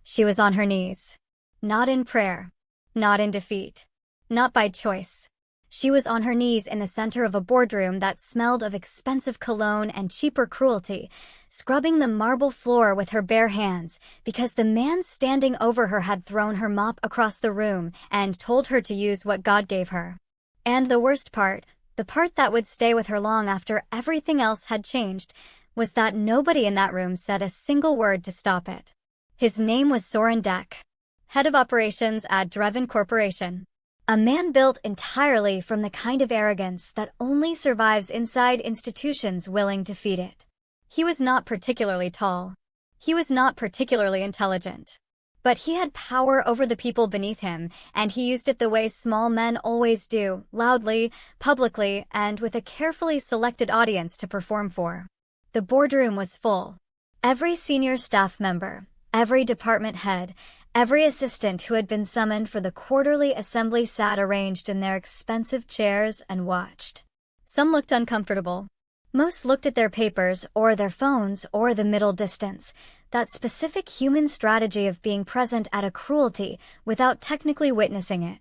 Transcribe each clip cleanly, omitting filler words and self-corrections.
She was on her knees. Not in prayer. Not in defeat. Not by choice. She was on her knees in the center of a boardroom that smelled of expensive cologne and cheaper cruelty, scrubbing the marble floor with her bare hands because the man standing over her had thrown her mop across the room and told her to use what God gave her. And the worst part, the part that would stay with her long after everything else had changed, was that nobody in that room said a single word to stop it. His name was Soren Deck, head of operations at Dreven Corporation. A man built entirely from the kind of arrogance that only survives inside institutions willing to feed it. He was not particularly tall. He was not particularly intelligent. But he had power over the people beneath him, and he used it the way small men always do, loudly, publicly, and with a carefully selected audience to perform for. The boardroom was full. Every senior staff member, every department head, every assistant who had been summoned for the quarterly assembly sat arranged in their expensive chairs and watched. Some looked uncomfortable. Most looked at their papers or their phones or the middle distance, that specific human strategy of being present at a cruelty without technically witnessing it.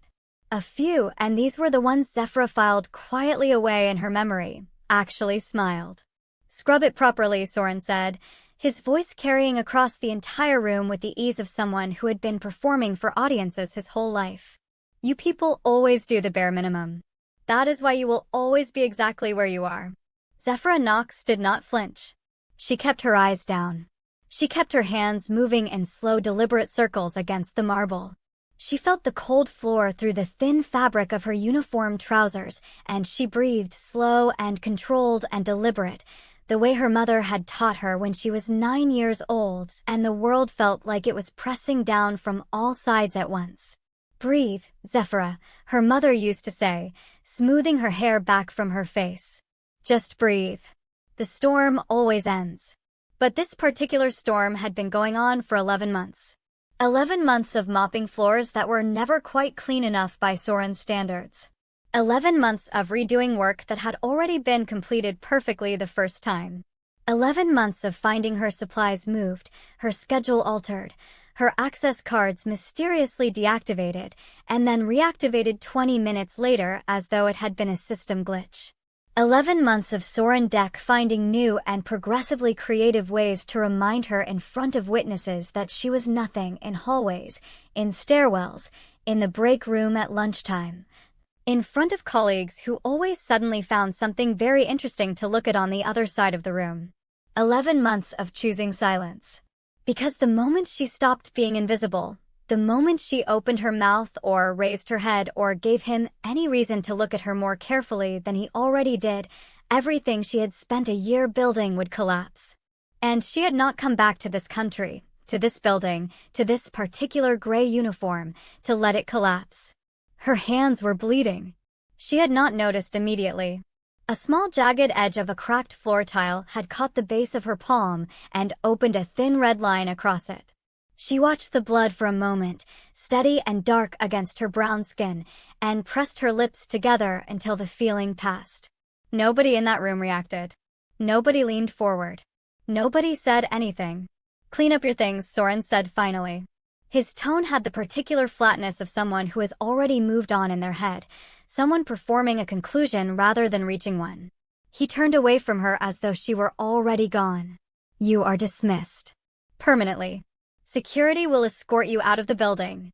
A few, and these were the ones Zephyra filed quietly away in her memory, actually smiled. "Scrub it properly," Soren said, his voice carrying across the entire room with the ease of someone who had been performing for audiences his whole life. "You people always do the bare minimum. That is why you will always be exactly where you are." Zephyra Knox did not flinch. She kept her eyes down. She kept her hands moving in slow, deliberate circles against the marble. She felt the cold floor through the thin fabric of her uniform trousers, and she breathed slow and controlled and deliberate, the way her mother had taught her when she was 9 years old, and the world felt like it was pressing down from all sides at once. "Breathe, Zephyra," her mother used to say, smoothing her hair back from her face. "Just breathe. The storm always ends." But this particular storm had been going on for 11 months. 11 months of mopping floors that were never quite clean enough by Soren's standards. 11 months of redoing work that had already been completed perfectly the first time. 11 months of finding her supplies moved, her schedule altered, her access cards mysteriously deactivated, and then reactivated 20 minutes later as though it had been a system glitch. 11 months of Soren Deck finding new and progressively creative ways to remind her in front of witnesses that she was nothing in hallways, in stairwells, in the break room at lunchtime. In front of colleagues who always suddenly found something very interesting to look at on the other side of the room. 11 months of choosing silence. Because the moment she stopped being invisible, the moment she opened her mouth or raised her head or gave him any reason to look at her more carefully than he already did, everything she had spent a year building would collapse. And she had not come back to this country, to this building, to this particular gray uniform, to let it collapse. Her hands were bleeding. She had not noticed immediately. A small jagged edge of a cracked floor tile had caught the base of her palm and opened a thin red line across it. She watched the blood for a moment, steady and dark against her brown skin, and pressed her lips together until the feeling passed. Nobody in that room reacted. Nobody leaned forward. Nobody said anything. "Clean up your things," Soren said finally. His tone had the particular flatness of someone who has already moved on in their head, someone performing a conclusion rather than reaching one. He turned away from her as though she were already gone. "You are dismissed. Permanently. Security will escort you out of the building."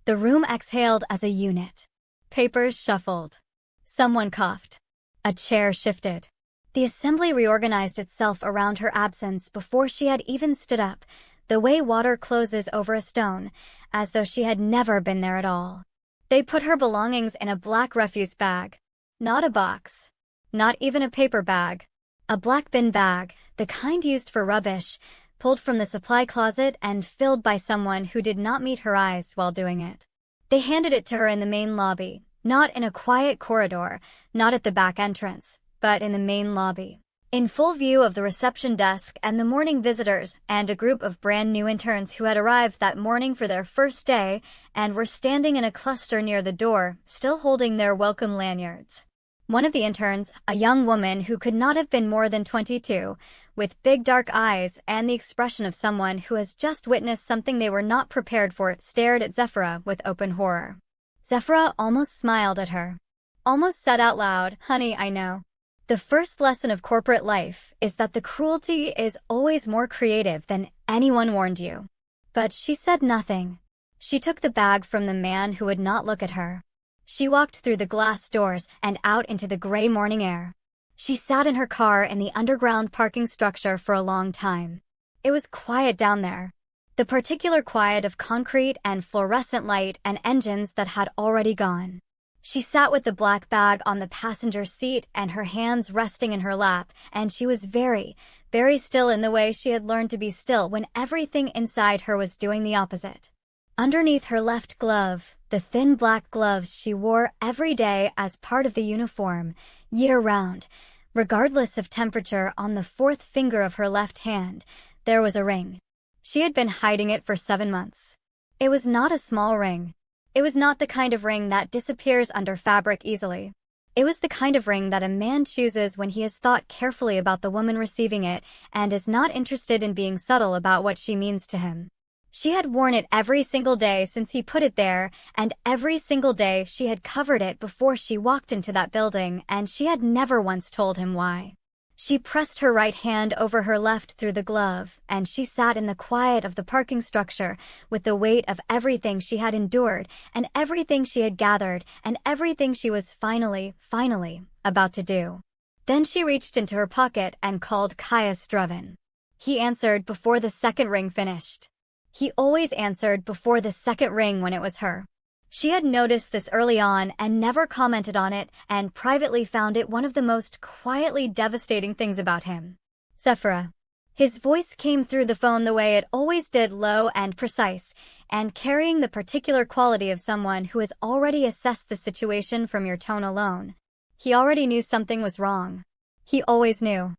The room exhaled as a unit. Papers shuffled. Someone coughed. A chair shifted. The assembly reorganized itself around her absence before she had even stood up, the way water closes over a stone, as though she had never been there at all. They put her belongings in a black refuse bag. Not a box. Not even a paper bag. A black bin bag, the kind used for rubbish, pulled from the supply closet and filled by someone who did not meet her eyes while doing it. They handed it to her in the main lobby, not in a quiet corridor, not at the back entrance, but in the main lobby. In full view of the reception desk and the morning visitors and a group of brand new interns who had arrived that morning for their first day and were standing in a cluster near the door, still holding their welcome lanyards. One of the interns, a young woman who could not have been more than 22, with big dark eyes and the expression of someone who has just witnessed something they were not prepared for, stared at Zephra with open horror. Zephra almost smiled at her. Almost said out loud, "Honey, I know. The first lesson of corporate life is that the cruelty is always more creative than anyone warned you." But she said nothing. She took the bag from the man who would not look at her. She walked through the glass doors and out into the gray morning air. She sat in her car in the underground parking structure for a long time. It was quiet down there. The particular quiet of concrete and fluorescent light and engines that had already gone. She sat with the black bag on the passenger seat and her hands resting in her lap, and she was very, very still in the way she had learned to be still when everything inside her was doing the opposite. Underneath her left glove, the thin black gloves she wore every day as part of the uniform, year-round, regardless of temperature, on the fourth finger of her left hand, there was a ring. She had been hiding it for 7 months. It was not a small ring. It was not the kind of ring that disappears under fabric easily. It was the kind of ring that a man chooses when he has thought carefully about the woman receiving it and is not interested in being subtle about what she means to him. She had worn it every single day since he put it there, and every single day she had covered it before she walked into that building, and she had never once told him why. She pressed her right hand over her left through the glove, and she sat in the quiet of the parking structure with the weight of everything she had endured and everything she had gathered and everything she was finally about to do. Then she reached into her pocket and called Caius Drevin. He answered before the second ring finished. He always answered before the second ring when it was her. She had noticed this early on and never commented on it, and privately found it one of the most quietly devastating things about him. "Zephra." His voice came through the phone the way it always did, low and precise, and carrying the particular quality of someone who has already assessed the situation from your tone alone. He already knew something was wrong. He always knew.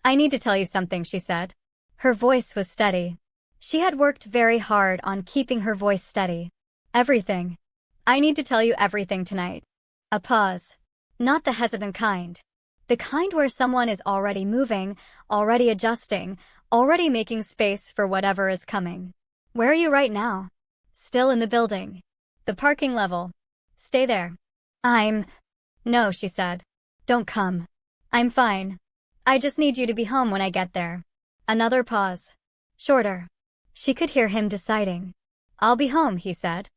"I need to tell you something," she said. Her voice was steady. She had worked very hard on keeping her voice steady. "Everything. I need to tell you everything tonight." A pause. Not the hesitant kind. The kind where someone is already moving, already adjusting, already making space for whatever is coming. "Where are you right now?" "Still in the building. The parking level." "Stay there." No," she said. "Don't come. I'm fine. I just need you to be home when I get there." Another pause. Shorter. She could hear him deciding. "I'll be home," he said.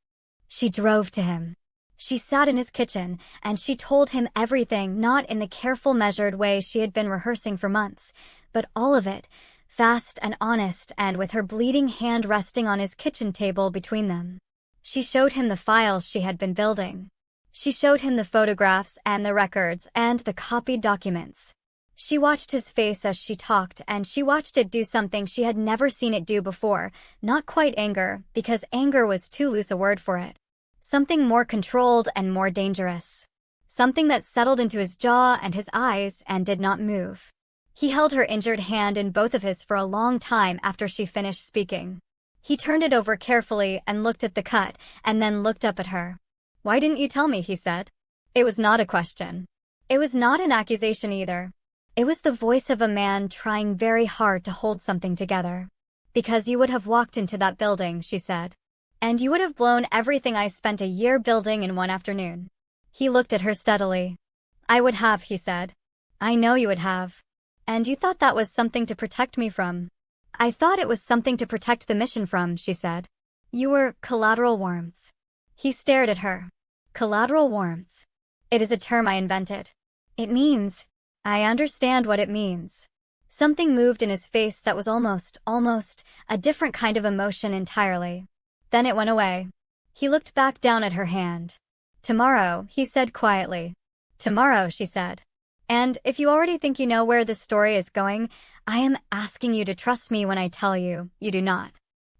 She drove to him. She sat in his kitchen, and she told him everything, not in the careful, measured way she had been rehearsing for months, but all of it, fast and honest, and with her bleeding hand resting on his kitchen table between them. She showed him the files she had been building. She showed him the photographs and the records and the copied documents. She watched his face as she talked, and she watched it do something she had never seen it do before, not quite anger, because anger was too loose a word for it. Something more controlled and more dangerous. Something that settled into his jaw and his eyes and did not move. He held her injured hand in both of his for a long time after she finished speaking. He turned it over carefully and looked at the cut, and then looked up at her. "Why didn't you tell me?" he said. It was not a question. It was not an accusation either. It was the voice of a man trying very hard to hold something together. "Because you would have walked into that building," she said. "And you would have blown everything I spent a year building in one afternoon." He looked at her steadily. "I would have," he said. "I know you would have. And you thought that was something to protect me from." "I thought it was something to protect the mission from," she said. "You were collateral warmth." He stared at her. Collateral warmth. It is a term I invented. It means... I understand what it means. Something moved in his face that was almost a different kind of emotion entirely. Then it went away. He looked back down at her hand. "Tomorrow," he said quietly. "Tomorrow," she said. "And if you already think you know where this story is going, I am asking you to trust me when I tell you, you do not.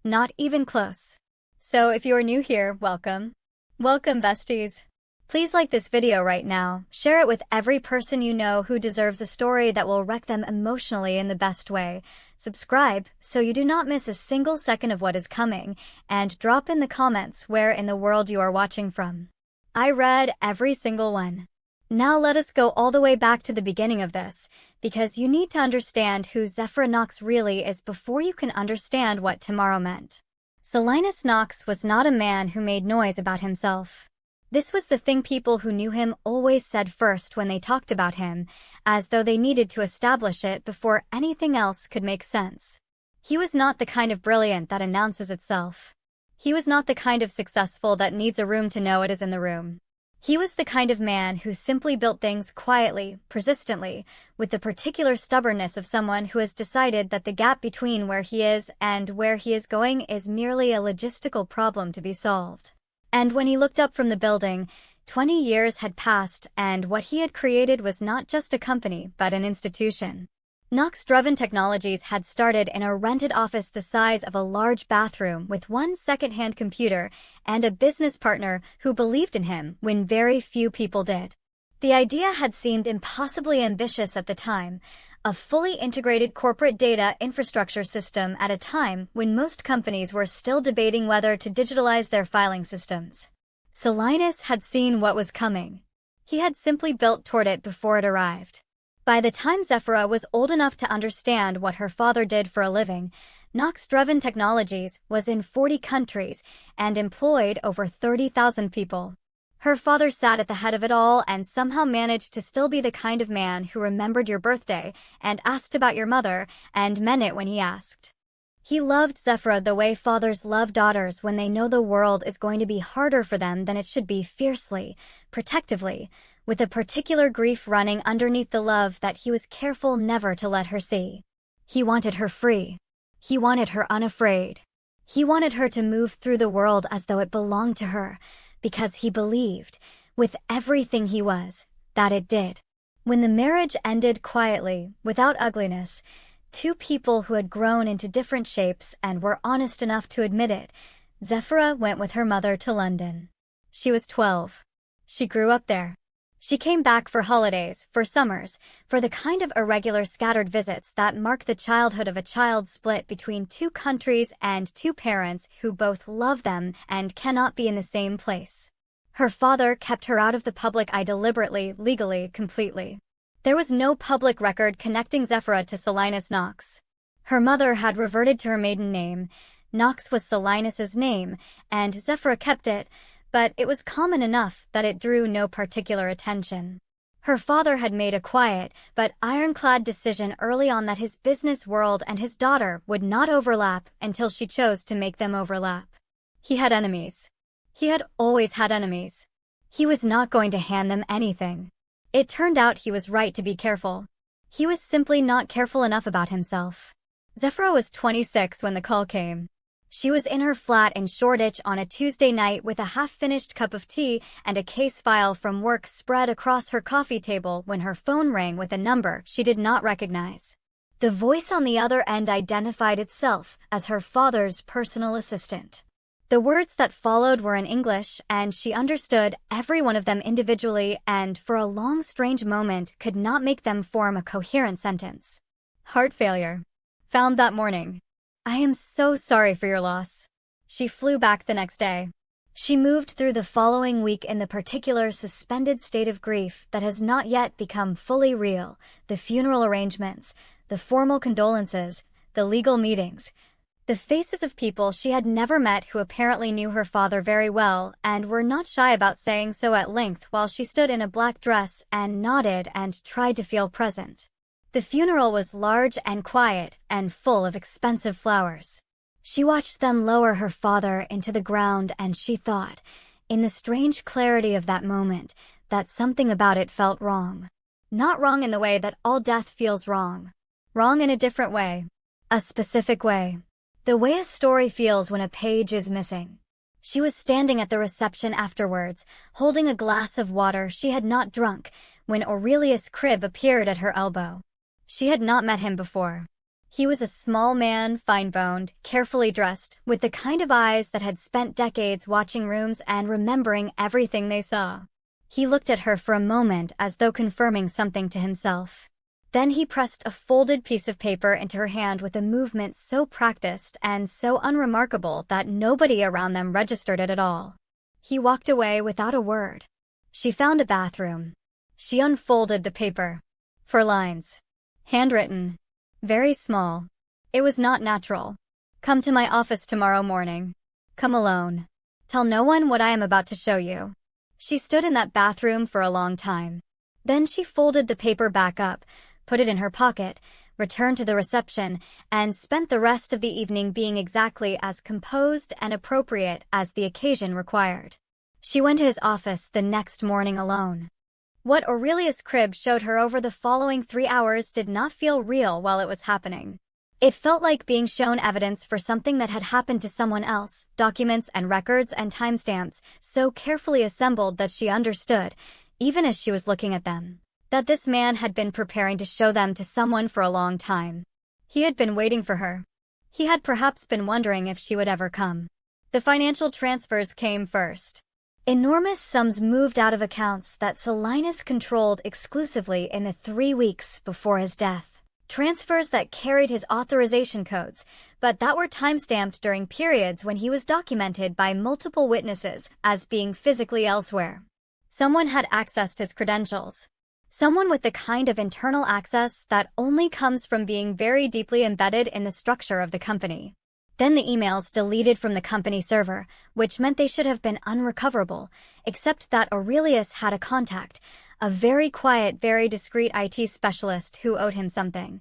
Not even close. So if you are new here, welcome. Welcome, besties. Please like this video right now, share it with every person you know who deserves a story that will wreck them emotionally in the best way. Subscribe so you do not miss a single second of what is coming, and drop in the comments where in the world you are watching from. I read every single one. Now let us go all the way back to the beginning of this, because you need to understand who Zephyr Knox really is before you can understand what tomorrow meant. Silenus Knox was not a man who made noise about himself. This was the thing people who knew him always said first when they talked about him, as though they needed to establish it before anything else could make sense. He was not the kind of brilliant that announces itself. He was not the kind of successful that needs a room to know it is in the room. He was the kind of man who simply built things quietly, persistently, with the particular stubbornness of someone who has decided that the gap between where he is and where he is going is merely a logistical problem to be solved. And when he looked up from the building, 20 years had passed, and what he had created was not just a company, but an institution. Knox-driven Technologies had started in a rented office the size of a large bathroom with one second-hand computer and a business partner who believed in him when very few people did. The idea had seemed impossibly ambitious at the time, a fully integrated corporate data infrastructure system at a time when most companies were still debating whether to digitalize their filing systems. Silenus had seen what was coming. He had simply built toward it before it arrived. By the time Zephyra was old enough to understand what her father did for a living, Knox-driven Technologies was in 40 countries and employed over 30,000 people. Her father sat at the head of it all and somehow managed to still be the kind of man who remembered your birthday and asked about your mother and meant it when he asked. He loved Zephyra the way fathers love daughters when they know the world is going to be harder for them than it should be, fiercely, protectively, with a particular grief running underneath the love that he was careful never to let her see. He wanted her free. He wanted her unafraid. He wanted her to move through the world as though it belonged to her, because he believed, with everything he was, that it did. When the marriage ended quietly, without ugliness, two people who had grown into different shapes and were honest enough to admit it, Zephyra went with her mother to London. She was 12. She grew up there. She came back for holidays, for summers, for the kind of irregular scattered visits that mark the childhood of a child split between two countries and two parents who both love them and cannot be in the same place. Her father kept her out of the public eye deliberately, legally, completely. There was no public record connecting Zephyra to Silenus Knox. Her mother had reverted to her maiden name. Knox was Silenus's name, and Zephyra kept it, but it was common enough that it drew no particular attention. Her father had made a quiet but ironclad decision early on that his business world and his daughter would not overlap until she chose to make them overlap. He had enemies. He had always had enemies. He was not going to hand them anything. It turned out he was right to be careful. He was simply not careful enough about himself. Zephyra was 26 when the call came. She was in her flat in Shoreditch on a Tuesday night with a half-finished cup of tea and a case file from work spread across her coffee table when her phone rang with a number she did not recognize. The voice on the other end identified itself as her father's personal assistant. The words that followed were in English, and she understood every one of them individually and, for a long, strange moment, could not make them form a coherent sentence. Heart failure. Found that morning. I am so sorry for your loss. She flew back the next day. She moved through the following week in the particular suspended state of grief that has not yet become fully real, the funeral arrangements, the formal condolences, the legal meetings, the faces of people she had never met who apparently knew her father very well and were not shy about saying so at length while she stood in a black dress and nodded and tried to feel present. The funeral was large and quiet and full of expensive flowers. She watched them lower her father into the ground and she thought, in the strange clarity of that moment, that something about it felt wrong. Not wrong in the way that all death feels wrong. Wrong in a different way. A specific way. The way a story feels when a page is missing. She was standing at the reception afterwards, holding a glass of water she had not drunk, when Aurelius Cribb appeared at her elbow. She had not met him before. He was a small man, fine-boned, carefully dressed, with the kind of eyes that had spent decades watching rooms and remembering everything they saw. He looked at her for a moment as though confirming something to himself. Then he pressed a folded piece of paper into her hand with a movement so practiced and so unremarkable that nobody around them registered it at all. He walked away without a word. She found a bathroom. She unfolded the paper. 4 lines. Handwritten. Very small. It was not natural. Come to my office tomorrow morning. Come alone. Tell no one what I am about to show you. She stood in that bathroom for a long time. Then she folded the paper back up, put it in her pocket, returned to the reception, and spent the rest of the evening being exactly as composed and appropriate as the occasion required. She went to his office the next morning alone. What Aurelius' crib showed her over the following 3 hours did not feel real while it was happening. It felt like being shown evidence for something that had happened to someone else, documents and records and timestamps, so carefully assembled that she understood, even as she was looking at them, that this man had been preparing to show them to someone for a long time. He had been waiting for her. He had perhaps been wondering if she would ever come. The financial transfers came first. Enormous sums moved out of accounts that Solinus controlled exclusively in the 3 weeks before his death. Transfers that carried his authorization codes, but that were timestamped during periods when he was documented by multiple witnesses as being physically elsewhere. Someone had accessed his credentials. Someone with the kind of internal access that only comes from being very deeply embedded in the structure of the company. Then the emails deleted from the company server, which meant they should have been unrecoverable, except that Aurelius had a contact, a very quiet, very discreet IT specialist who owed him something.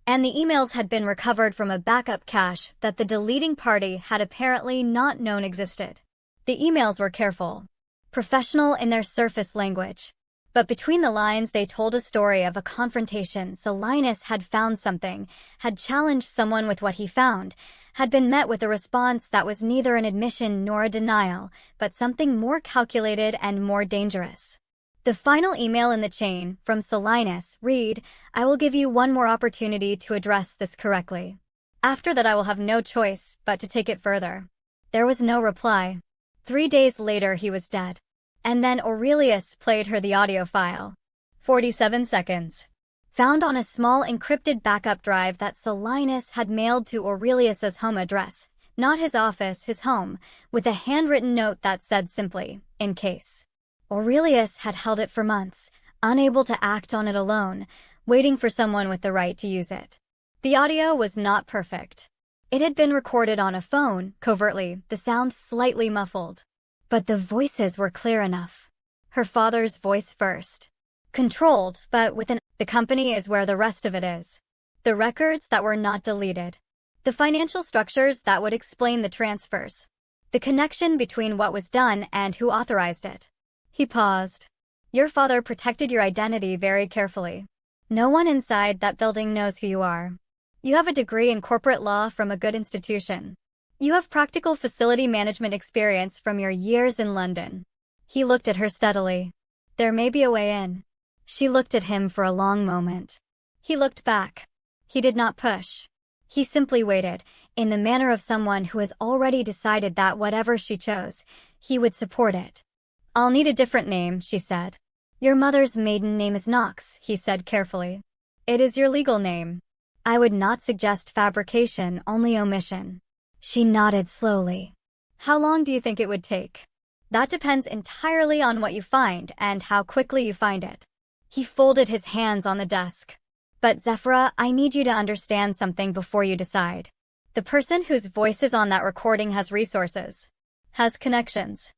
And the emails had been recovered from a backup cache that the deleting party had apparently not known existed. The emails were careful, professional in their surface language. But between the lines they told a story of a confrontation. Solinus had found something, had challenged someone with what he found, had been met with a response that was neither an admission nor a denial, but something more calculated and more dangerous. The final email in the chain, from Solinus, read, "I will give you one more opportunity to address this correctly. After that I will have no choice but to take it further." There was no reply. 3 days later he was dead. And then Aurelius played her the audio file. 47 seconds. Found on a small encrypted backup drive that Solinus had mailed to Aurelius's home address, not his office, his home, with a handwritten note that said simply, "In case." Aurelius had held it for months, unable to act on it alone, waiting for someone with the right to use it. The audio was not perfect. It had been recorded on a phone, covertly, the sound slightly muffled. But the voices were clear enough. Her father's voice first. Controlled, but with an "the company is where the rest of it is." The records that were not deleted. The financial structures that would explain the transfers. The connection between what was done and who authorized it. He paused. "Your father protected your identity very carefully. No one inside that building knows who you are. You have a degree in corporate law from a good institution. You have practical facility management experience from your years in London." He looked at her steadily. "There may be a way in." She looked at him for a long moment. He looked back. He did not push. He simply waited, in the manner of someone who has already decided that whatever she chose, he would support it. "I'll need a different name," she said. "Your mother's maiden name is Knox," he said carefully. "It is your legal name. I would not suggest fabrication, only omission." She nodded slowly. "How long do you think it would take?" "That depends entirely on what you find and how quickly you find it." He folded his hands on the desk. "But Zephra, I need you to understand something before you decide. The person whose voice is on that recording has resources, has connections,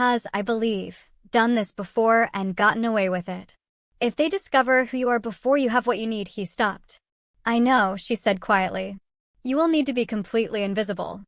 has, I believe, done this before and gotten away with it. If they discover who you are before you have what you need," he stopped. "I know," she said quietly. "You will need to be completely invisible."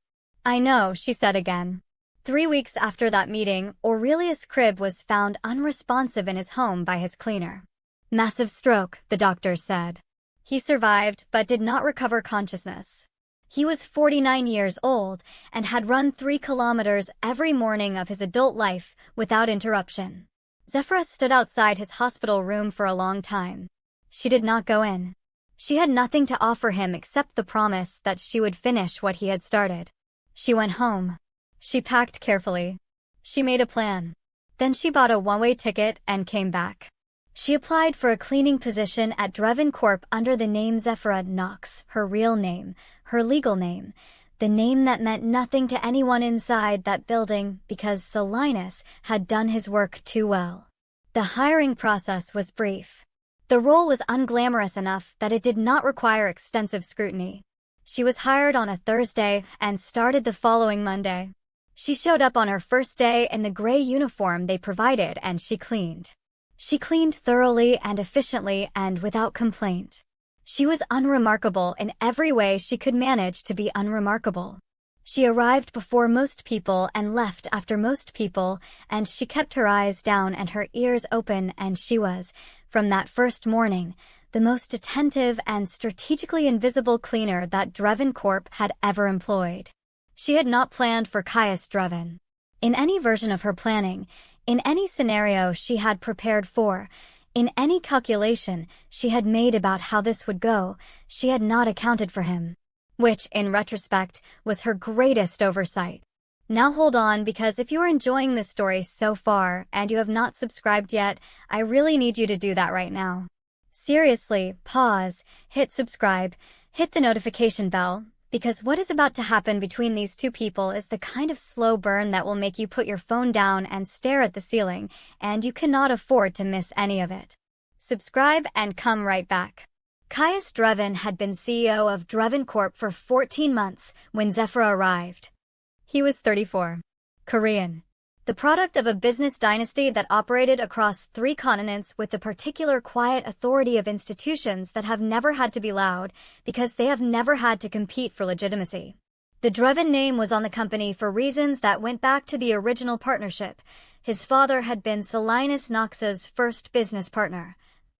"I know," she said again. 3 weeks after that meeting, Aurelius' crib was found unresponsive in his home by his cleaner. "Massive stroke," the doctors said. He survived, but did not recover consciousness. He was 49 years old and had run 3 kilometers every morning of his adult life without interruption. Zephra stood outside his hospital room for a long time. She did not go in. She had nothing to offer him except the promise that she would finish what he had started. She went home. She packed carefully. She made a plan. Then she bought a one-way ticket and came back. She applied for a cleaning position at Dreven Corp under the name Zephra Knox, her real name, her legal name, the name that meant nothing to anyone inside that building because Solinus had done his work too well. The hiring process was brief. The role was unglamorous enough that it did not require extensive scrutiny. She was hired on a Thursday and started the following Monday. She showed up on her first day in the gray uniform they provided and she cleaned. She cleaned thoroughly and efficiently and without complaint. She was unremarkable in every way she could manage to be unremarkable. She arrived before most people and left after most people, and she kept her eyes down and her ears open, and she was, from that first morning, the most attentive and strategically invisible cleaner that Drevin Corp had ever employed. She had not planned for Caius Drevin. In any version of her planning, in any scenario she had prepared for, in any calculation she had made about how this would go, she had not accounted for him. Which, in retrospect, was her greatest oversight. Now hold on, because if you are enjoying this story so far and you have not subscribed yet, I really need you to do that right now. Seriously, pause, hit subscribe, hit the notification bell, because what is about to happen between these two people is the kind of slow burn that will make you put your phone down and stare at the ceiling, and you cannot afford to miss any of it. Subscribe and come right back. Caius Drevin had been CEO of Drevin Corp for 14 months when Zephyra arrived. He was 34. Korean. The product of a business dynasty that operated across 3 continents with the particular quiet authority of institutions that have never had to be loud because they have never had to compete for legitimacy. The Drevin name was on the company for reasons that went back to the original partnership. His father had been Solinus Knox's first business partner.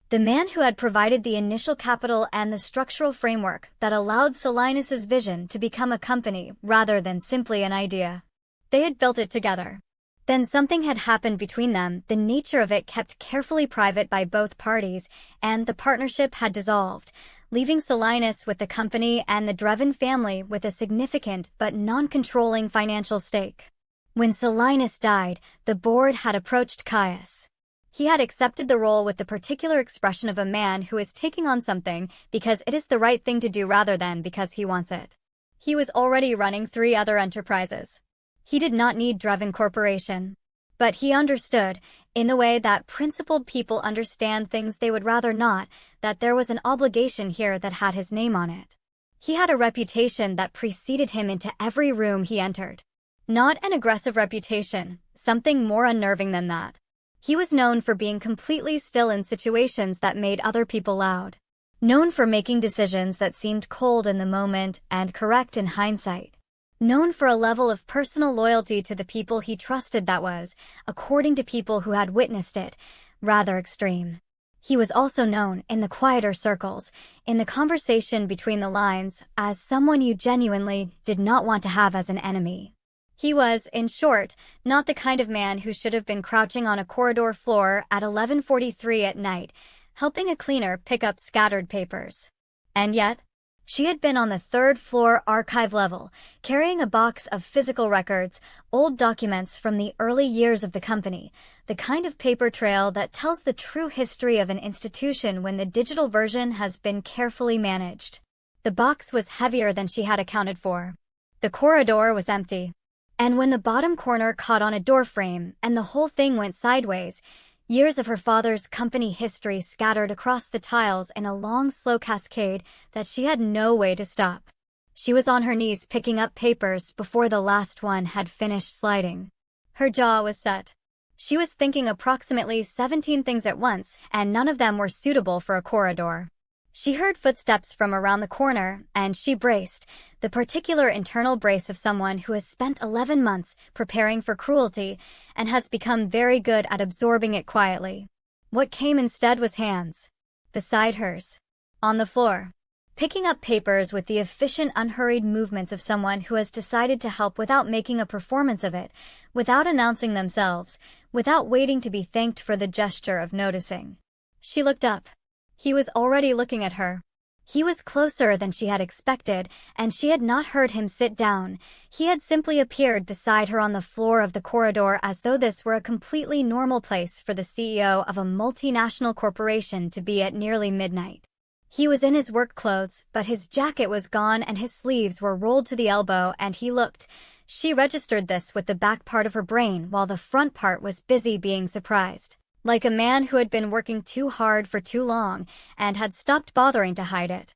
The man who had provided the initial capital and the structural framework that allowed Solinus's vision to become a company rather than simply an idea. They had built it together. Then something had happened between them, the nature of it kept carefully private by both parties, and the partnership had dissolved, leaving Solinus with the company and the Drevin family with a significant but non-controlling financial stake. When Solinus died, the board had approached Caius. He had accepted the role with the particular expression of a man who is taking on something because it is the right thing to do rather than because he wants it. He was already running 3 other enterprises. He did not need Drevin Corporation. But he understood, in the way that principled people understand things they would rather not, that there was an obligation here that had his name on it. He had a reputation that preceded him into every room he entered. Not an aggressive reputation, something more unnerving than that. He was known for being completely still in situations that made other people loud. Known for making decisions that seemed cold in the moment and correct in hindsight. Known for a level of personal loyalty to the people he trusted that was, according to people who had witnessed it, rather extreme. He was also known, in the quieter circles, in the conversation between the lines, as someone you genuinely did not want to have as an enemy. He was, in short, not the kind of man who should have been crouching on a corridor floor at 11:43 at night, helping a cleaner pick up scattered papers. And yet, she had been on the 3rd floor archive level, carrying a box of physical records, old documents from the early years of the company, the kind of paper trail that tells the true history of an institution when the digital version has been carefully managed. The box was heavier than she had accounted for. The corridor was empty. And when the bottom corner caught on a doorframe and the whole thing went sideways, years of her father's company history scattered across the tiles in a long, slow cascade that she had no way to stop. She was on her knees picking up papers before the last one had finished sliding. Her jaw was set. She was thinking approximately 17 things at once, and none of them were suitable for a corridor. She heard footsteps from around the corner, and she braced, the particular internal brace of someone who has spent 11 months preparing for cruelty and has become very good at absorbing it quietly. What came instead was hands. Beside hers. On the floor. Picking up papers with the efficient, unhurried movements of someone who has decided to help without making a performance of it, without announcing themselves, without waiting to be thanked for the gesture of noticing. She looked up. He was already looking at her. He was closer than she had expected, and she had not heard him sit down. He had simply appeared beside her on the floor of the corridor as though this were a completely normal place for the CEO of a multinational corporation to be at nearly midnight. He was in his work clothes, but his jacket was gone and his sleeves were rolled to the elbow, and he looked. She registered this with the back part of her brain while the front part was busy being surprised. like a man who had been working too hard for too long and had stopped bothering to hide it.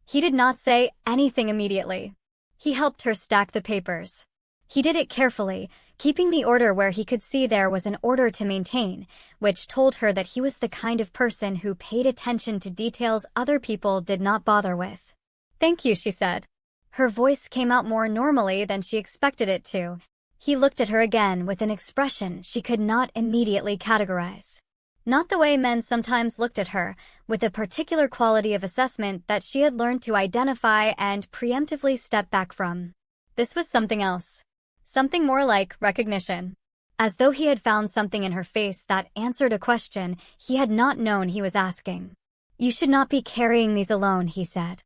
He did not say anything immediately. He helped her stack the papers. He did it carefully, keeping the order where he could see there was an order to maintain, which told her that he was the kind of person who paid attention to details other people did not bother with. "Thank you," she said. Her voice came out more normally than she expected it to. He looked at her again with an expression she could not immediately categorize. Not the way men sometimes looked at her, with a particular quality of assessment that she had learned to identify and preemptively step back from. This was something else. Something more like recognition. As though he had found something in her face that answered a question he had not known he was asking. "You should not be carrying these alone," he said.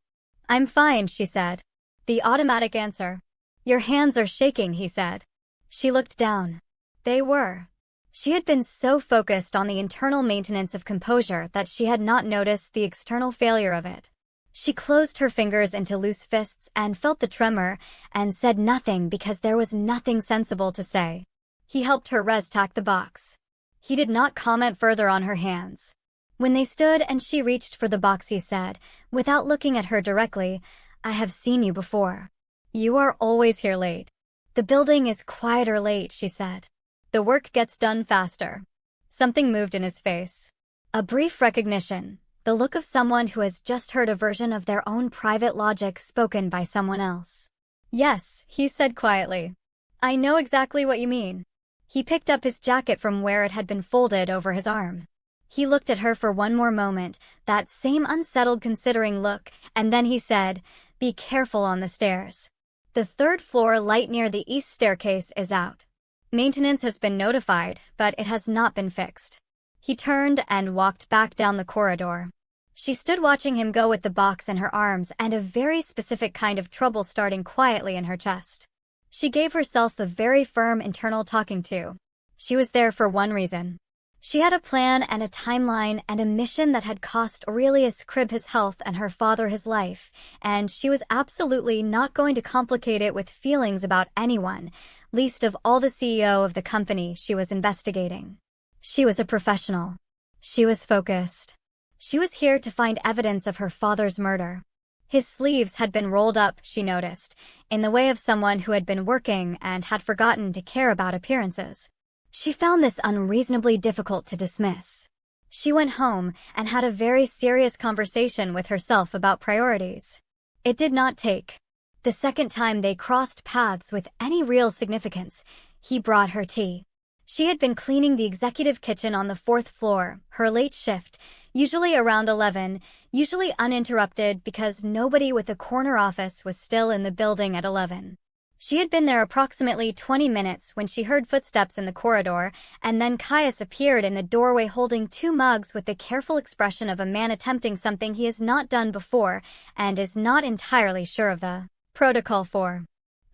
"I'm fine," she said. The automatic answer. "Your hands are shaking," he said. She looked down. They were. She had been so focused on the internal maintenance of composure that she had not noticed the external failure of it. She closed her fingers into loose fists and felt the tremor, and said nothing because there was nothing sensible to say. He helped her res-tack the box. He did not comment further on her hands. When they stood and she reached for the box, he said, without looking at her directly, "I have seen you before. You are always here late." "The building is quieter late," she said. "The work gets done faster." Something moved in his face. A brief recognition. The look of someone who has just heard a version of their own private logic spoken by someone else. "Yes," he said quietly. "I know exactly what you mean." He picked up his jacket from where it had been folded over his arm. He looked at her for one more moment, that same unsettled considering look, and then he said, "Be careful on the stairs. The third floor light near the east staircase is out. Maintenance has been notified, but it has not been fixed." He turned and walked back down the corridor. She stood watching him go with the box in her arms and a very specific kind of trouble starting quietly in her chest. She gave herself a very firm internal talking to. She was there for one reason. She had a plan and a timeline and a mission that had cost Aurelius Cribb his health and her father his life, and she was absolutely not going to complicate it with feelings about anyone, least of all the CEO of the company she was investigating. She was a professional. She was focused. She was here to find evidence of her father's murder. His sleeves had been rolled up, she noticed, in the way of someone who had been working and had forgotten to care about appearances. She found this unreasonably difficult to dismiss. She went home and had a very serious conversation with herself about priorities. It did not take. The second time they crossed paths with any real significance, he brought her tea. She had been cleaning the executive kitchen on the 4th floor, her late shift, usually around 11, usually uninterrupted because nobody with a corner office was still in the building at 11. She had been there approximately 20 minutes when she heard footsteps in the corridor, and then Caius appeared in the doorway holding 2 mugs with the careful expression of a man attempting something he has not done before and is not entirely sure of the protocol for.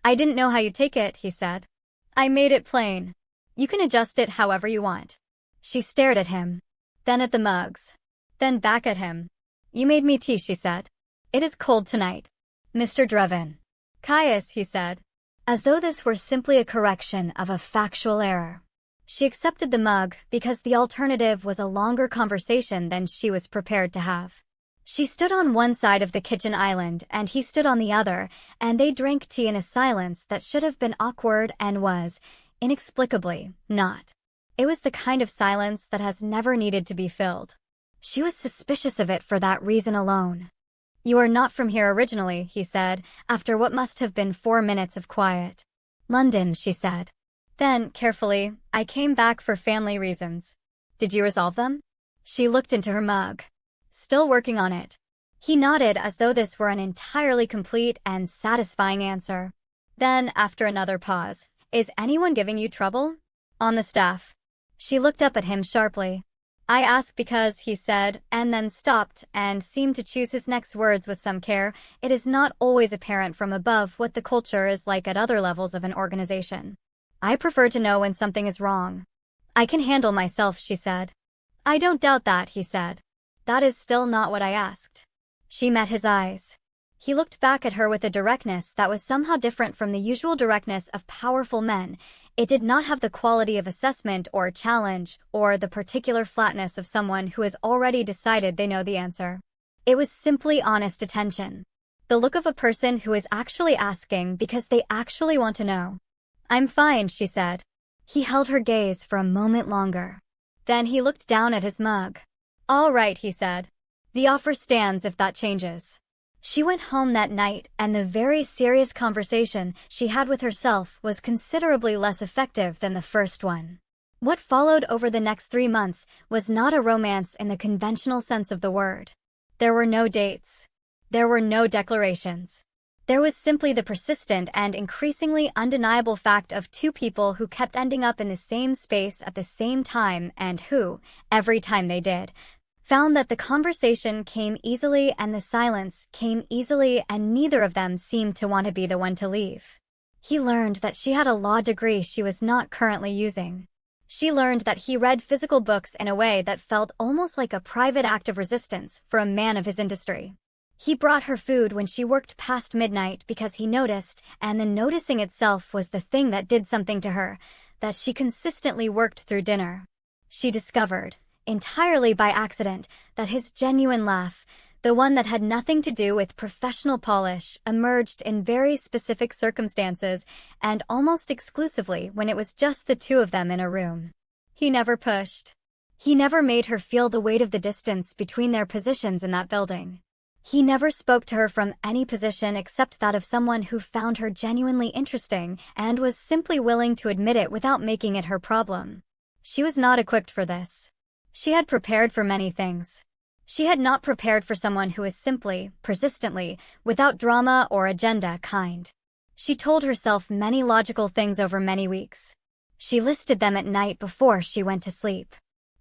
"I didn't know how you'd take it," he said. "I made it plain. You can adjust it however you want." She stared at him, then at the mugs, then back at him. "You made me tea," she said. "It is cold tonight." "Mr. Drevin." "Caius," he said, as though this were simply a correction of a factual error. She accepted the mug because the alternative was a longer conversation than she was prepared to have. She stood on one side of the kitchen island and he stood on the other, and they drank tea in a silence that should have been awkward and was, inexplicably, not. It was the kind of silence that has never needed to be filled. She was suspicious of it for that reason alone. "You are not from here originally," he said, after what must have been 4 minutes of quiet. "London," she said. Then, carefully, "I came back for family reasons." "Did you resolve them?" She looked into her mug. "Still working on it." He nodded as though this were an entirely complete and satisfying answer. Then, after another pause, "Is anyone giving you trouble?" "On the staff." She looked up at him sharply. "I ask because," he said, and then stopped and seemed to choose his next words with some care, "it is not always apparent from above what the culture is like at other levels of an organization. I prefer to know when something is wrong." "I can handle myself," she said. "I don't doubt that," he said. "That is still not what I asked." She met his eyes. He looked back at her with a directness that was somehow different from the usual directness of powerful men. It did not have the quality of assessment or challenge or the particular flatness of someone who has already decided they know the answer. It was simply honest attention. The look of a person who is actually asking because they actually want to know. "I'm fine," she said. He held her gaze for a moment longer. Then he looked down at his mug. "All right," he said. "The offer stands if that changes." She went home that night, and the very serious conversation she had with herself was considerably less effective than the first one. What followed over the next 3 months was not a romance in the conventional sense of the word. There were no dates. There were no declarations. There was simply the persistent and increasingly undeniable fact of two people who kept ending up in the same space at the same time and who, every time they did, found that the conversation came easily and the silence came easily, and neither of them seemed to want to be the one to leave. He learned that she had a law degree she was not currently using. She learned that he read physical books in a way that felt almost like a private act of resistance for a man of his industry. He brought her food when she worked past midnight because he noticed, and the noticing itself was the thing that did something to her, that she consistently worked through dinner. She discovered, entirely by accident, that his genuine laugh, the one that had nothing to do with professional polish, emerged in very specific circumstances and almost exclusively when it was just the two of them in a room. He never pushed. He never made her feel the weight of the distance between their positions in that building. He never spoke to her from any position except that of someone who found her genuinely interesting and was simply willing to admit it without making it her problem. She was not equipped for this. She had prepared for many things. She had not prepared for someone who is simply, persistently, without drama or agenda kind. She told herself many logical things over many weeks. She listed them at night before she went to sleep.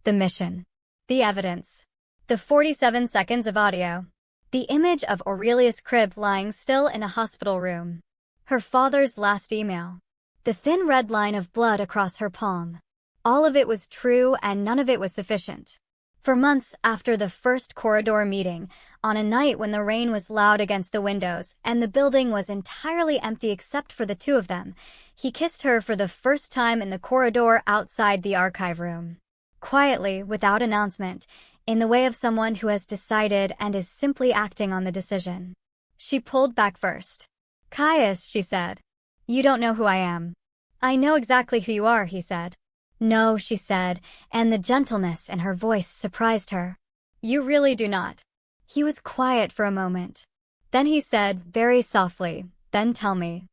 The mission. The evidence. The 47 seconds of audio. The image of Aurelia's crib lying still in a hospital room. Her father's last email. The thin red line of blood across her palm. All of it was true and none of it was sufficient. For months after the first corridor meeting, on a night when the rain was loud against the windows and the building was entirely empty except for the two of them, he kissed her for the first time in the corridor outside the archive room. Quietly, without announcement, in the way of someone who has decided and is simply acting on the decision. She pulled back first. "Caius," she said. "You don't know who I am." "I know exactly who you are," he said. "No," she said, and the gentleness in her voice surprised her. "You really do not." He was quiet for a moment. Then he said, very softly, "Then tell me."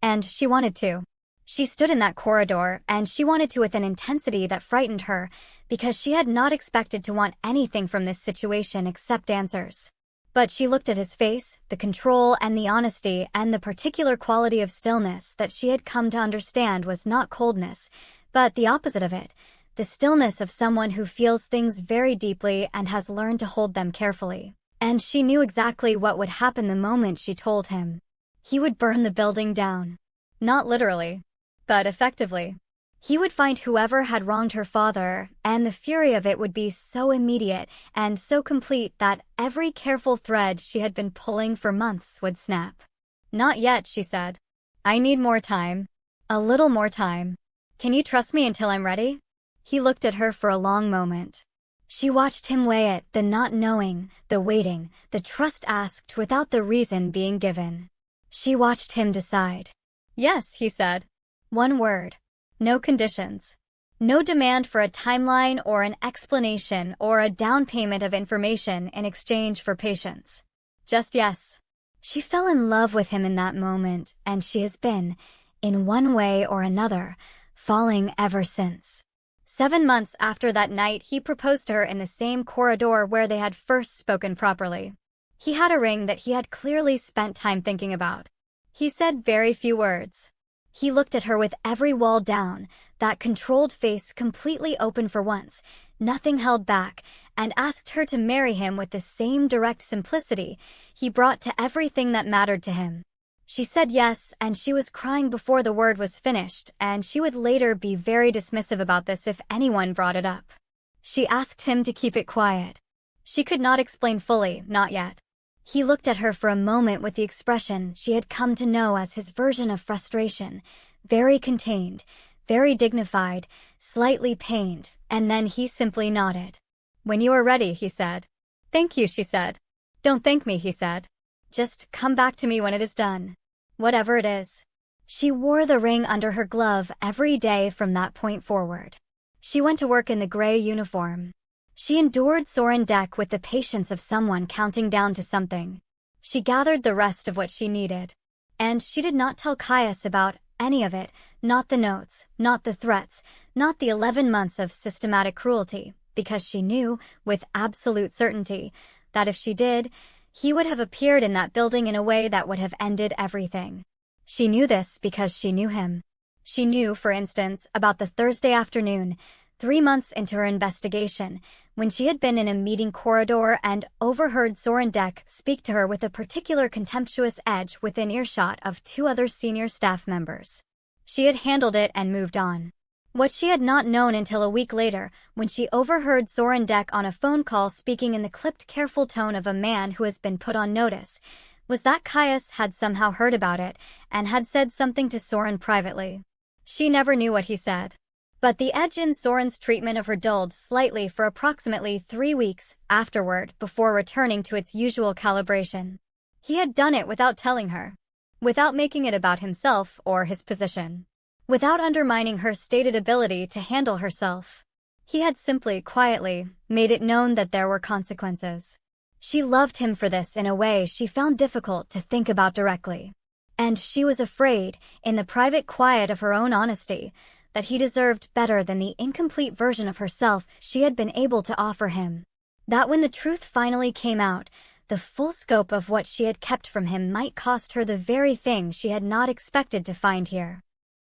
And she wanted to. She stood in that corridor, and she wanted to with an intensity that frightened her, because she had not expected to want anything from this situation except answers. But she looked at his face, the control and the honesty and the particular quality of stillness that she had come to understand was not coldness, but the opposite of it, the stillness of someone who feels things very deeply and has learned to hold them carefully. And she knew exactly what would happen the moment she told him. He would burn the building down. Not literally, but effectively. He would find whoever had wronged her father, and the fury of it would be so immediate and so complete that every careful thread she had been pulling for months would snap. "Not yet," she said. "I need more time. A little more time. Can you trust me until I'm ready?" He looked at her for a long moment. She watched him weigh it, the not knowing, the waiting, the trust asked without the reason being given. She watched him decide. "Yes," he said. One word. No conditions. No demand for a timeline or an explanation or a down payment of information in exchange for patience. Just yes. She fell in love with him in that moment, and she has been, in one way or another, falling ever since. 7 months after that night, he proposed to her in the same corridor where they had first spoken properly. He had a ring that he had clearly spent time thinking about. He said very few words. He looked at her with every wall down, that controlled face completely open for once, nothing held back, and asked her to marry him with the same direct simplicity he brought to everything that mattered to him. She said yes, and she was crying before the word was finished, and she would later be very dismissive about this if anyone brought it up. She asked him to keep it quiet. She could not explain fully, not yet. He looked at her for a moment with the expression she had come to know as his version of frustration, very contained, very dignified, slightly pained, and then he simply nodded. "When you are ready," he said. "Thank you," she said. "Don't thank me," he said. "Just come back to me when it is done. Whatever it is." She wore the ring under her glove every day from that point forward. She went to work in the gray uniform. She endured Soren Deck with the patience of someone counting down to something. She gathered the rest of what she needed. And she did not tell Caius about any of it, not the notes, not the threats, not the 11 months of systematic cruelty, because she knew, with absolute certainty, that if she did, he would have appeared in that building in a way that would have ended everything. She knew this because she knew him. She knew, for instance, about the Thursday afternoon, 3 months into her investigation, when she had been in a meeting corridor and overheard Soren Deck speak to her with a particular contemptuous edge within earshot of 2 other senior staff members. She had handled it and moved on. What she had not known until a week later, when she overheard Soren Deck on a phone call speaking in the clipped, careful tone of a man who has been put on notice, was that Caius had somehow heard about it and had said something to Soren privately. She never knew what he said. But the edge in Soren's treatment of her dulled slightly for approximately 3 weeks afterward before returning to its usual calibration. He had done it without telling her, without making it about himself or his position, without undermining her stated ability to handle herself. He had simply, quietly, made it known that there were consequences. She loved him for this in a way she found difficult to think about directly. And she was afraid, in the private quiet of her own honesty, that he deserved better than the incomplete version of herself she had been able to offer him. That when the truth finally came out, the full scope of what she had kept from him might cost her the very thing she had not expected to find here.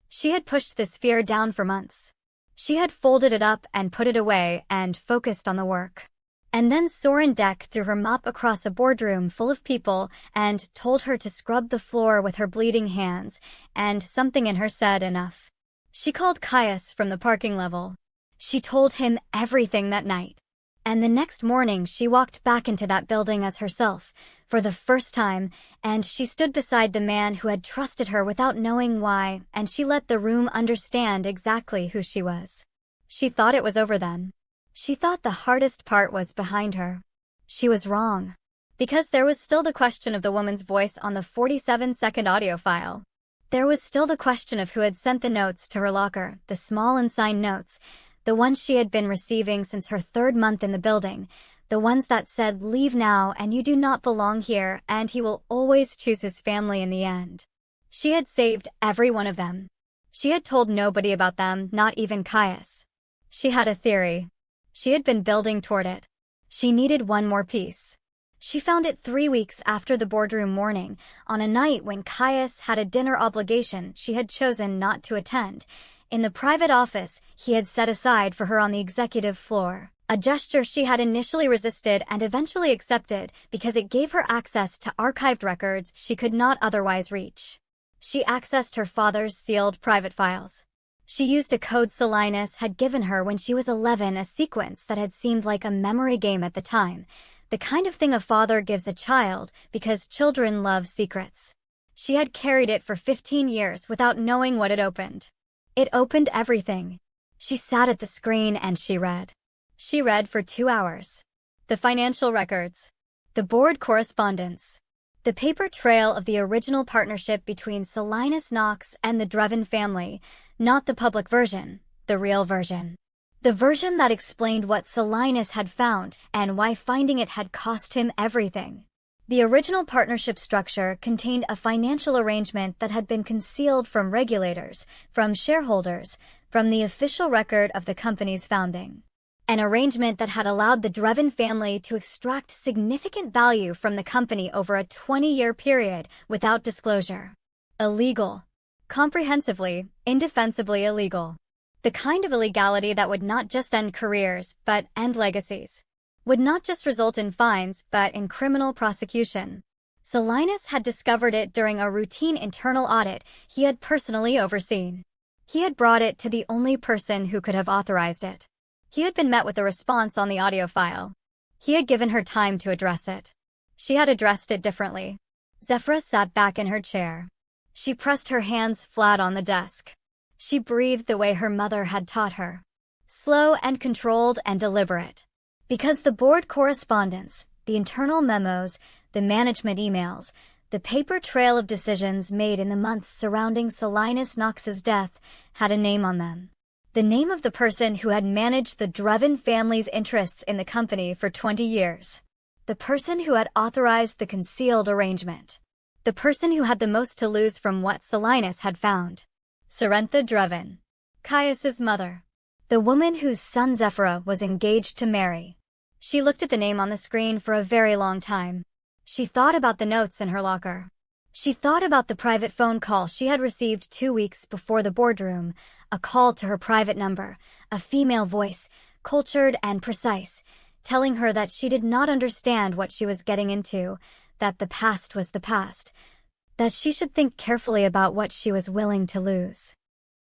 She had pushed this fear down for months. She had folded it up and put it away and focused on the work. And then Soren Deck threw her mop across a boardroom full of people and told her to scrub the floor with her bleeding hands, and something in her said enough. She called Caius from the parking level. She told him everything that night. And the next morning she walked back into that building as herself, for the first time, and she stood beside the man who had trusted her without knowing why, and she let the room understand exactly who she was. She thought it was over then. She thought the hardest part was behind her. She was wrong. Because there was still the question of the woman's voice on the 47-second audio file. There was still the question of who had sent the notes to her locker, the small unsigned notes, the ones she had been receiving since her 3rd month in the building, the ones that said, "Leave now and you do not belong here, and he will always choose his family in the end." She had saved every one of them. She had told nobody about them, not even Caius. She had a theory. She had been building toward it. She needed one more piece. She found it 3 weeks after the boardroom morning, on a night when Caius had a dinner obligation she had chosen not to attend, in the private office he had set aside for her on the executive floor, a gesture she had initially resisted and eventually accepted because it gave her access to archived records she could not otherwise reach. She accessed her father's sealed private files. She used a code Solinus had given her when she was 11, a sequence that had seemed like a memory game at the time, the kind of thing a father gives a child because children love secrets. She had carried it for 15 years without knowing what it opened. It opened everything. She sat at the screen and she read. She read for 2 hours. The financial records. The board correspondence. The paper trail of the original partnership between Solinus Knox and the Drevin family, not the public version, the real version. The version that explained what Solinus had found and why finding it had cost him everything. The original partnership structure contained a financial arrangement that had been concealed from regulators, from shareholders, from the official record of the company's founding. An arrangement that had allowed the Drevin family to extract significant value from the company over a 20-year period without disclosure. Illegal. Comprehensively, indefensibly illegal. The kind of illegality that would not just end careers, but end legacies. Would not just result in fines, but in criminal prosecution. Solinus had discovered it during a routine internal audit he had personally overseen. He had brought it to the only person who could have authorized it. He had been met with a response on the audio file. He had given her time to address it. She had addressed it differently. Zephra sat back in her chair. She pressed her hands flat on the desk. She breathed the way her mother had taught her. Slow and controlled and deliberate. Because the board correspondence, the internal memos, the management emails, the paper trail of decisions made in the months surrounding Solinus Knox's death had a name on them. The name of the person who had managed the Dreven family's interests in the company for 20 years. The person who had authorized the concealed arrangement. The person who had the most to lose from what Solinus had found. Cerintha Dreven. Caius's mother. The woman whose son Zephra was engaged to marry. She looked at the name on the screen for a very long time. She thought about the notes in her locker. She thought about the private phone call she had received 2 weeks before the boardroom, a call to her private number, a female voice, cultured and precise, telling her that she did not understand what she was getting into, that the past was the past, that she should think carefully about what she was willing to lose.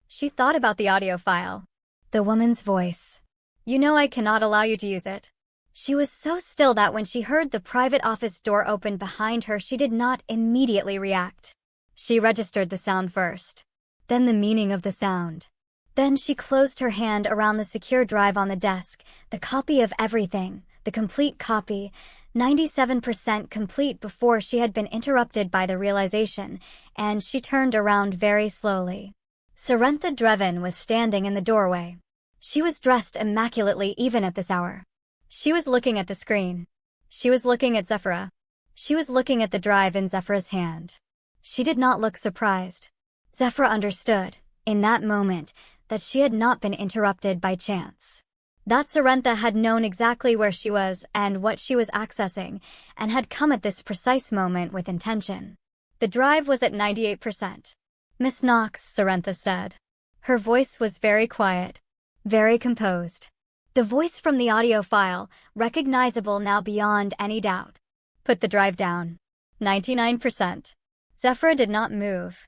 She thought about the audio file. The woman's voice. "You know I cannot allow you to use it." She was so still that when she heard the private office door open behind her, she did not immediately react. She registered the sound first. Then the meaning of the sound. Then she closed her hand around the secure drive on the desk, the copy of everything, the complete copy, 97% complete before she had been interrupted by the realization, and she turned around very slowly. Cerintha Dreven was standing in the doorway. She was dressed immaculately even at this hour. She was looking at the screen. She was looking at Zephra. She was looking at the drive in Zephra's hand. She did not look surprised. Zephra understood, in that moment, that she had not been interrupted by chance. That Cerintha had known exactly where she was and what she was accessing, and had come at this precise moment with intention. The drive was at 98%. "Miss Knox," Cerintha said. Her voice was very quiet, very composed. The voice from the audio file, recognizable now beyond any doubt. "Put the drive down." 99%. Zephra did not move.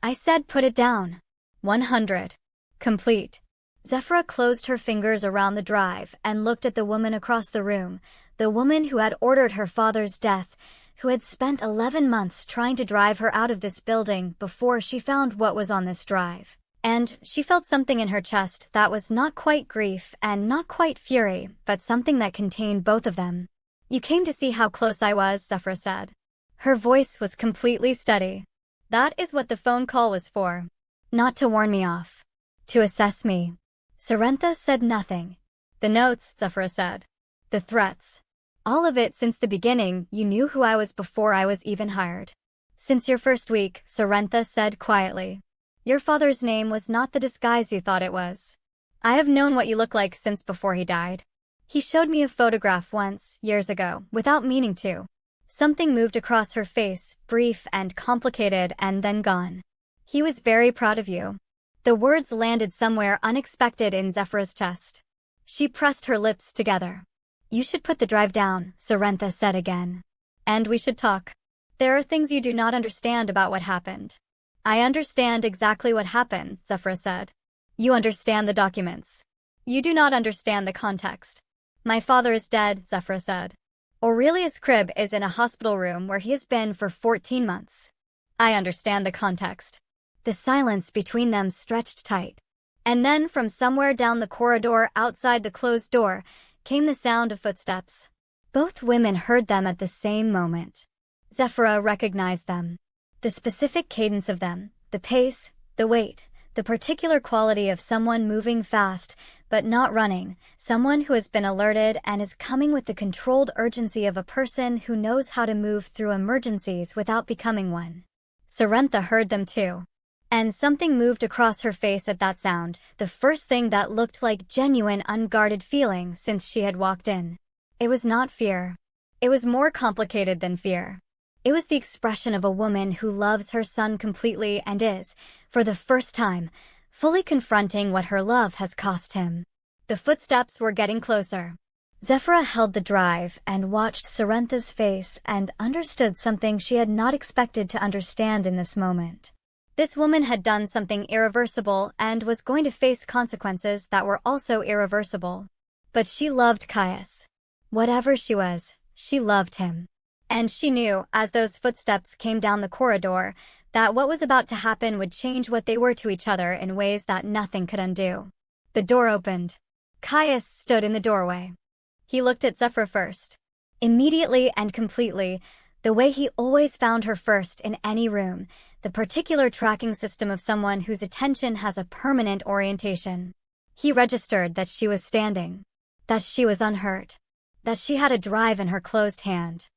"I said put it down." 100. Complete. Zephra closed her fingers around the drive and looked at the woman across the room, the woman who had ordered her father's death, who had spent 11 months trying to drive her out of this building before she found what was on this drive. And she felt something in her chest that was not quite grief and not quite fury, but something that contained both of them. "You came to see how close I was," Zephra said. Her voice was completely steady. "That is what the phone call was for. Not to warn me off. To assess me." Cerintha said nothing. "The notes," Zephra said. "The threats. All of it since the beginning. You knew who I was before I was even hired." "Since your first week," Cerintha said quietly. "Your father's name was not the disguise you thought it was. I have known what you look like since before he died. He showed me a photograph once, years ago, without meaning to." Something moved across her face, brief and complicated and then gone. "He was very proud of you." The words landed somewhere unexpected in Zephra's chest. She pressed her lips together. "You should put the drive down," Cerintha said again. "And we should talk. There are things you do not understand about what happened." "I understand exactly what happened," Zephra said. "You understand the documents. You do not understand the context." "My father is dead," Zephra said. "Aurelius Cribb is in a hospital room where he has been for 14 months. I understand the context." The silence between them stretched tight. And then from somewhere down the corridor outside the closed door came the sound of footsteps. Both women heard them at the same moment. Zephra recognized them. The specific cadence of them, the pace, the weight, the particular quality of someone moving fast, but not running, someone who has been alerted and is coming with the controlled urgency of a person who knows how to move through emergencies without becoming one. Cerintha heard them too. And something moved across her face at that sound, the first thing that looked like genuine unguarded feeling since she had walked in. It was not fear. It was more complicated than fear. It was the expression of a woman who loves her son completely and is, for the first time, fully confronting what her love has cost him. The footsteps were getting closer. Zephra held the drive and watched Cerintha's face and understood something she had not expected to understand in this moment. This woman had done something irreversible and was going to face consequences that were also irreversible. But she loved Caius. Whatever she was, she loved him. And she knew, as those footsteps came down the corridor, That what was about to happen would change what they were to each other in ways that nothing could undo. The door opened. Caius stood in the doorway. He looked at Zephyra first. Immediately and completely, the way he always found her first in any room, the particular tracking system of someone whose attention has a permanent orientation. He registered that she was standing, that she was unhurt, that she had a drive in her closed hand.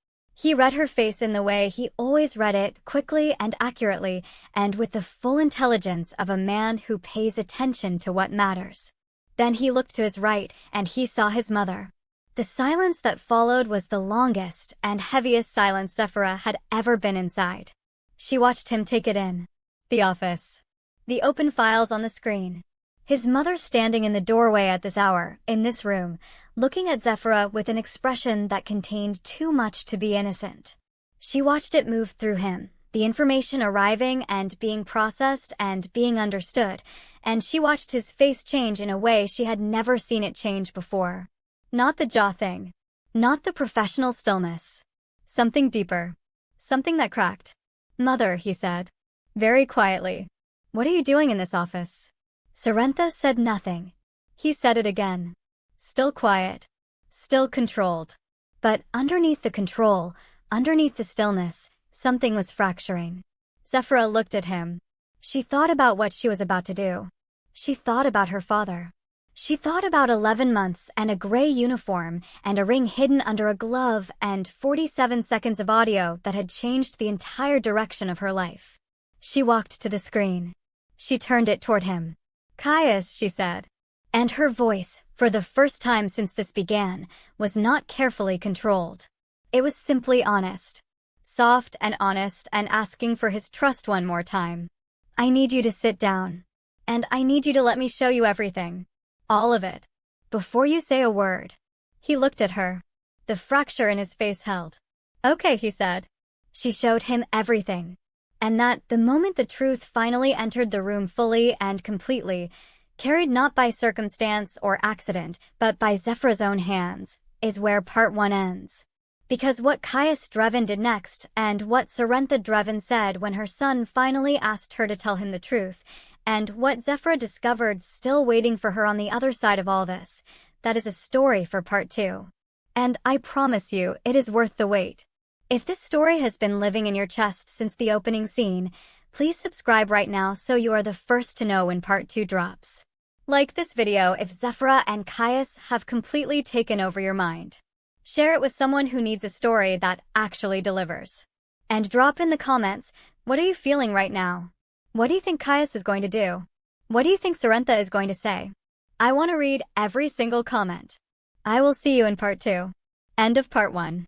He read her face in the way he always read it, quickly and accurately, and with the full intelligence of a man who pays attention to what matters. Then he looked to his right, and he saw his mother. The silence that followed was the longest and heaviest silence Zephyra had ever been inside. She watched him take it in. The office. The open files on the screen. His mother standing in the doorway at this hour, in this room, looking at Zephyra with an expression that contained too much to be innocent. She watched it move through him, the information arriving and being processed and being understood, and she watched his face change in a way she had never seen it change before. Not the jaw thing. Not the professional stillness. Something deeper. Something that cracked. "Mother," he said, very quietly. "What are you doing in this office?" Sarentha said nothing. He said it again. Still quiet. Still controlled. But underneath the control, underneath the stillness, something was fracturing. Zephyra looked at him. She thought about what she was about to do. She thought about her father. She thought about 11 months and a gray uniform and a ring hidden under a glove and 47 seconds of audio that had changed the entire direction of her life. She walked to the screen. She turned it toward him. "Caius," she said. And her voice, for the first time since this began, was not carefully controlled. It was simply honest. Soft and honest and asking for his trust one more time. "I need you to sit down. And I need you to let me show you everything. All of it. Before you say a word." He looked at her. The fracture in his face held. "Okay," he said. She showed him everything. And that, the moment the truth finally entered the room fully and completely, carried not by circumstance or accident, but by Zephyra's own hands, is where part 1 ends. Because what Caius Drevin did next, and what Sarentha Drevin said when her son finally asked her to tell him the truth, and what Zephyra discovered still waiting for her on the other side of all this, that is a story for part 2. And I promise you, it is worth the wait. If this story has been living in your chest since the opening scene, please subscribe right now so you are the first to know when part 2 drops. Like this video if Zephyra and Caius have completely taken over your mind. Share it with someone who needs a story that actually delivers. And drop in the comments, what are you feeling right now? What do you think Caius is going to do? What do you think Sarentha is going to say? I want to read every single comment. I will see you in part 2. End of part 1.